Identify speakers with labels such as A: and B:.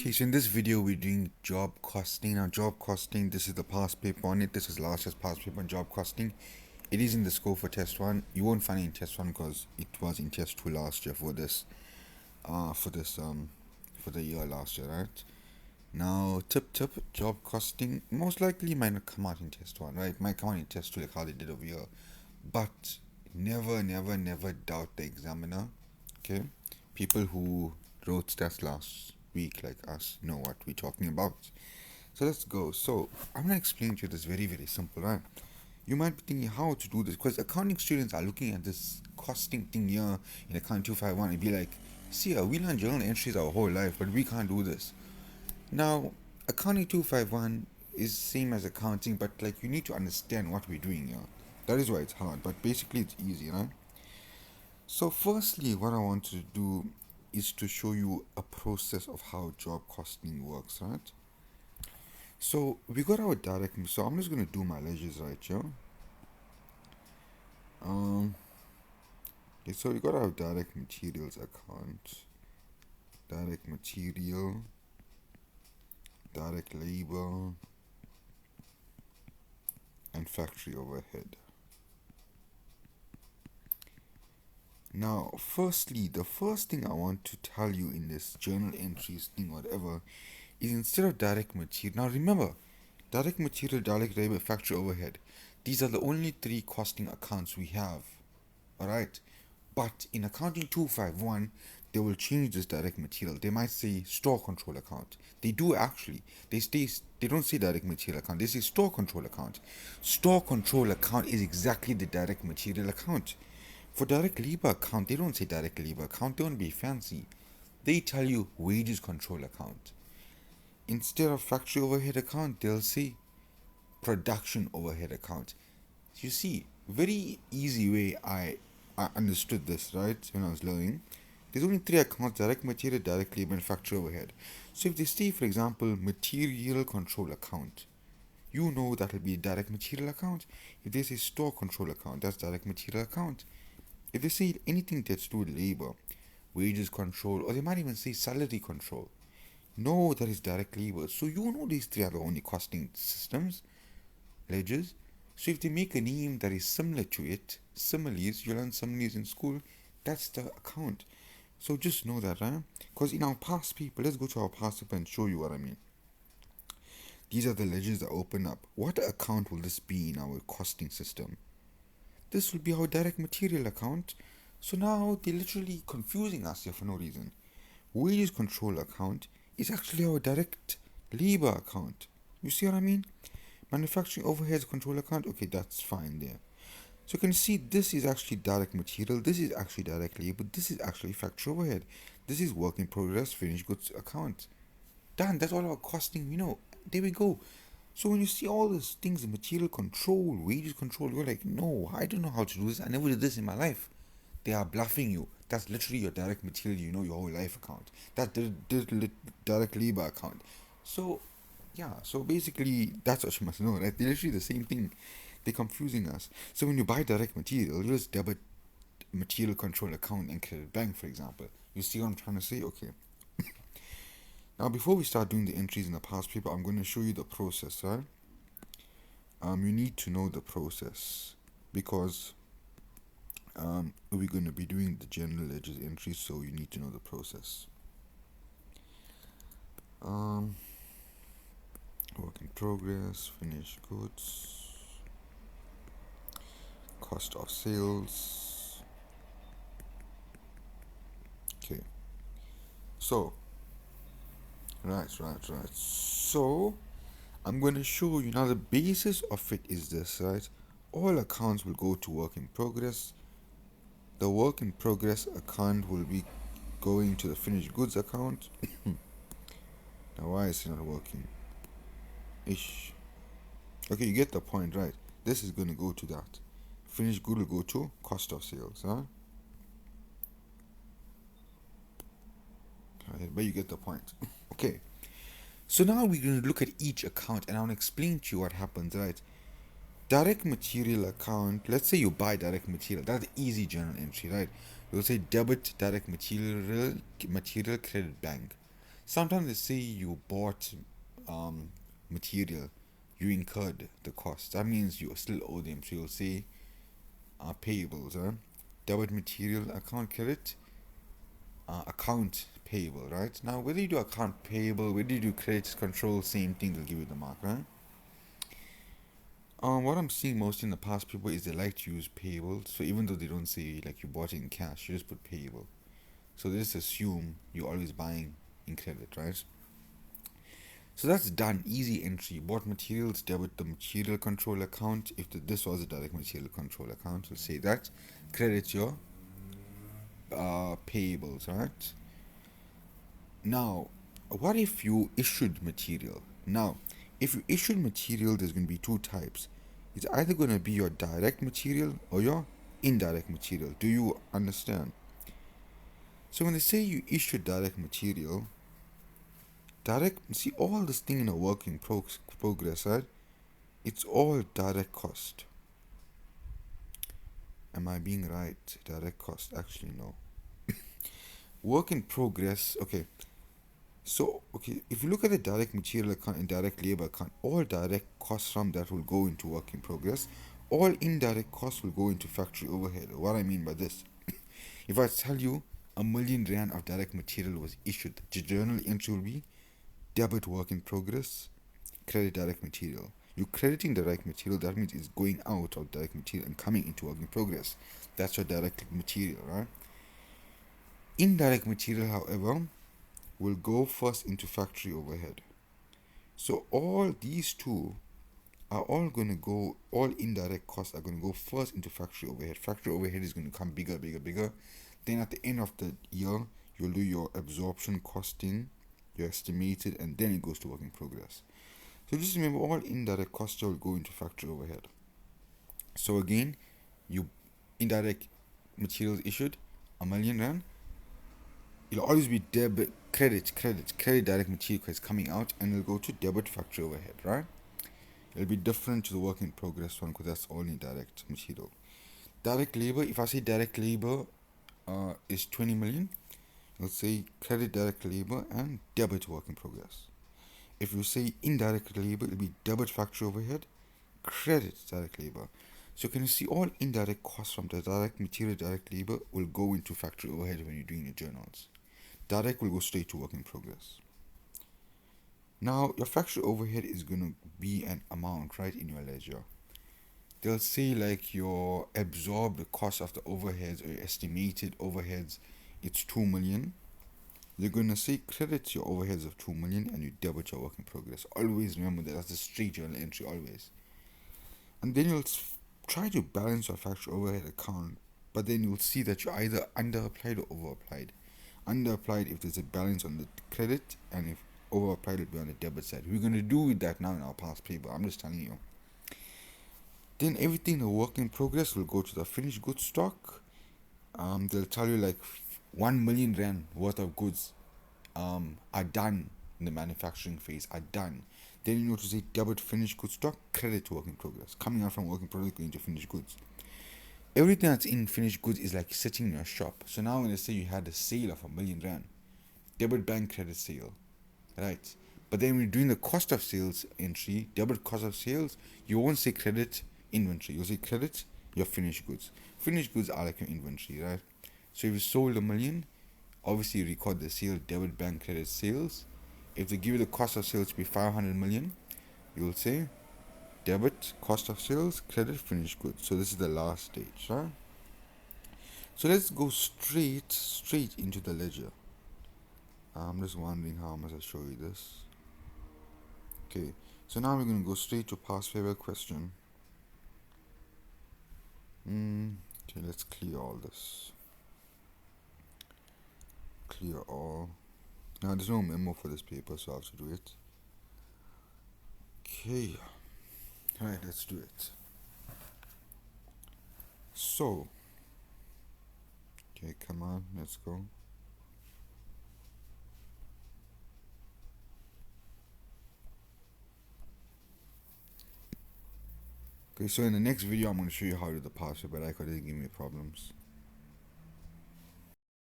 A: Okay, so in this video we're doing job costing. Now job costing, this is the past paper on it. This is last year's past paper on job costing. It is in the scope for test 1. You won't find it in test 1 because it was in test 2 last year for this for the year last year, right? Now tip job costing most likely might not come out in test 1, right? Might come out in test 2 like how they did over here. But never doubt the examiner. Okay? People who wrote stats last week like us know what we're talking about. So let's go. So I'm gonna explain to you this very simple, right? You might be thinking how to do this because accounting students are looking at this costing thing here in account 251 and be like, see, we learn journal entries our whole life, but we can't do this. Now, accounting 251 is same as accounting, but like you need to understand what we're doing here. That is why it's hard, but basically it's easy, right? So firstly, what I want to do is to show you a process of how job costing works, right? So we got our direct, so I'm just going to do my ledgers right here. Okay, so we got our direct materials account, direct material, direct labor, and factory overhead. Now, firstly, the first thing I want to tell you in this journal entries thing, whatever, is instead of direct material. Now, remember, direct material, direct labor, factory overhead. These are the only three costing accounts we have. Alright? But in accounting 251, they will change this direct material. They might say store control account. They do actually. They don't say direct material account. They say store control account. Store control account is exactly the direct material account. For direct labor account, they don't say direct labor account. They don't be fancy. They tell you wages control account. Instead of factory overhead account, they'll say production overhead account. You see, very easy way I understood this, right, when I was learning. There's only three accounts: direct material, direct labor, and factory overhead. So if they say, for example, material control account, you know that will be a direct material account. If they say store control account, that's direct material account. If they say anything that's to do with labor, wages control, or they might even say salary control, no, that is direct labor. So you know these three are the only costing systems, ledgers. So if they make a name that is similar to it, similes, you learn similes in school, that's the account. So just know that, right? Because in our past paper, let's go to our past paper and show you what I mean. These are the ledgers that open up. What account will this be in our costing system? This will be our direct material account. So now they're literally confusing us here for no reason. Wages control account is actually our direct labor account. You see what I mean? Manufacturing overheads control account, okay, that's fine there. So you can see this is actually direct material, this is actually direct labor, this is actually factory overhead, this is work in progress, finished goods account. Done, that's all our costing, there we go. So when you see all these things, material control, wages control, you're like, no, I don't know how to do this, I never did this in my life. They are bluffing you. That's literally your direct material, your whole life account. That's the direct labor account. So yeah, so basically that's what you must know, right? They're literally the same thing. They're confusing us. So when you buy direct material, you just debit material control account and credit bank, for example. You see what I'm trying to say? Okay. Now before we start doing the entries in the past paper, I'm going to show you the process, right? You need to know the process because we're going to be doing the general ledgers entries, so you need to know the process. Work in progress, finished goods, cost of sales. Okay, so right. So I'm going to show you now. The basis of it is this, right? All accounts will go to work in progress. The work in progress account will be going to the finished goods account. Now why is it not working? Ish. Okay, you get the point, right? This is going to go to that. Finished good will go to cost of sales, huh? Right, but you get the point. Okay. So now we're going to look at each account and I'll explain to you what happens, right? Direct material account, let's say you buy direct material. That's the easy journal entry, right? You'll say debit direct material credit bank. Sometimes they say you bought material, you incurred the cost. That means you still owe them. So you'll say payables, debit material account credit, account payable, right? Now, whether you do account payable, whether you do credit control, same thing, they'll give you the mark, right? What I'm seeing most in the past people is they like to use payable. So even though they don't say like you bought it in cash, you just put payable. So they just assume you're always buying in credit, right? So that's done. Easy entry. Bought materials, debit the material control account. If this was a direct material control account, we'll say that. Credit your payables, right? Now, what if you issued material? Now, if you issued material, there's going to be two types. It's either going to be your direct material or your indirect material. Do you understand? So when they say you issued direct material, see all this thing in a work in progress, right? It's all direct cost. Am I being right? Direct cost. Actually, no. Work in progress. Okay. So, okay, if you look at the direct material account and direct labor account, all direct costs from that will go into work in progress. All indirect costs will go into factory overhead. What I mean by this, if I tell you R1,000,000 of direct material was issued, the journal entry will be debit work in progress, credit direct material. You're crediting direct material, that means it's going out of direct material and coming into work in progress. That's your direct material, right? Indirect material, however, will go first into factory overhead. So all these two are all going to go, all indirect costs are going to go first into factory overhead. Factory overhead is going to become bigger, bigger, bigger. Then at the end of the year, you'll do your absorption costing, your estimated, and then it goes to work in progress. So just remember, all indirect costs will go into factory overhead. So again, you indirect materials issued, R1,000,000. It'll always be debit, credit direct material because it's coming out, and it'll go to debit factory overhead, right? It'll be different to the work in progress one because that's only direct material. Direct labor, if I say direct labor is 20 million, you'll say credit direct labor and debit work in progress. If you say indirect labor, it'll be debit factory overhead, credit direct labor. So can you see all indirect costs from the direct material, direct labor will go into factory overhead when you're doing your journals. Direct will go straight to work in progress. Now, your factory overhead is going to be an amount, right, in your ledger. They'll say like your absorbed cost of the overheads or your estimated overheads, it's 2 million. They're going to say credit your overheads of 2 million and you debit your work in progress. Always remember that. That's a straight journal entry, always. And then you'll try to balance your factory overhead account, but then you'll see that you're either underapplied or overapplied. Underapplied if there's a balance on the credit, and if overapplied, it'll be on the debit side. We're going to do that now in our past paper. I'm just telling you. Then everything the work in progress will go to the finished goods stock. They'll tell you like 1 million rand worth of goods are done in the manufacturing phase, are done. Then you know to say debit finished goods stock, credit work in progress. Coming out from work in progress going to finished goods. Everything that's in finished goods is like sitting in your shop. So now when they say you had a sale of 1 million rand, debit bank credit sale, right? But then when you're doing the cost of sales entry, debit cost of sales, you won't say credit inventory. You'll say credit your finished goods. Finished goods are like your inventory, right? So if you sold 1 million, obviously you record the sale, debit bank credit sales. If they give you the cost of sales to be 500 million, you will say debit cost of sales, credit finished goods. So this is the last stage, right? So let's go straight into the ledger. I'm just wondering how much I show you this. Okay, so now we're going to go straight to past favorite question. Okay, let's clear all this. Clear all. Now there's no memo for this paper, so I have to do it. Okay, alright, let's do it. So, okay, come on, let's go. Okay, so in the next video, I'm going to show you how to do the password, but I couldn't give me problems.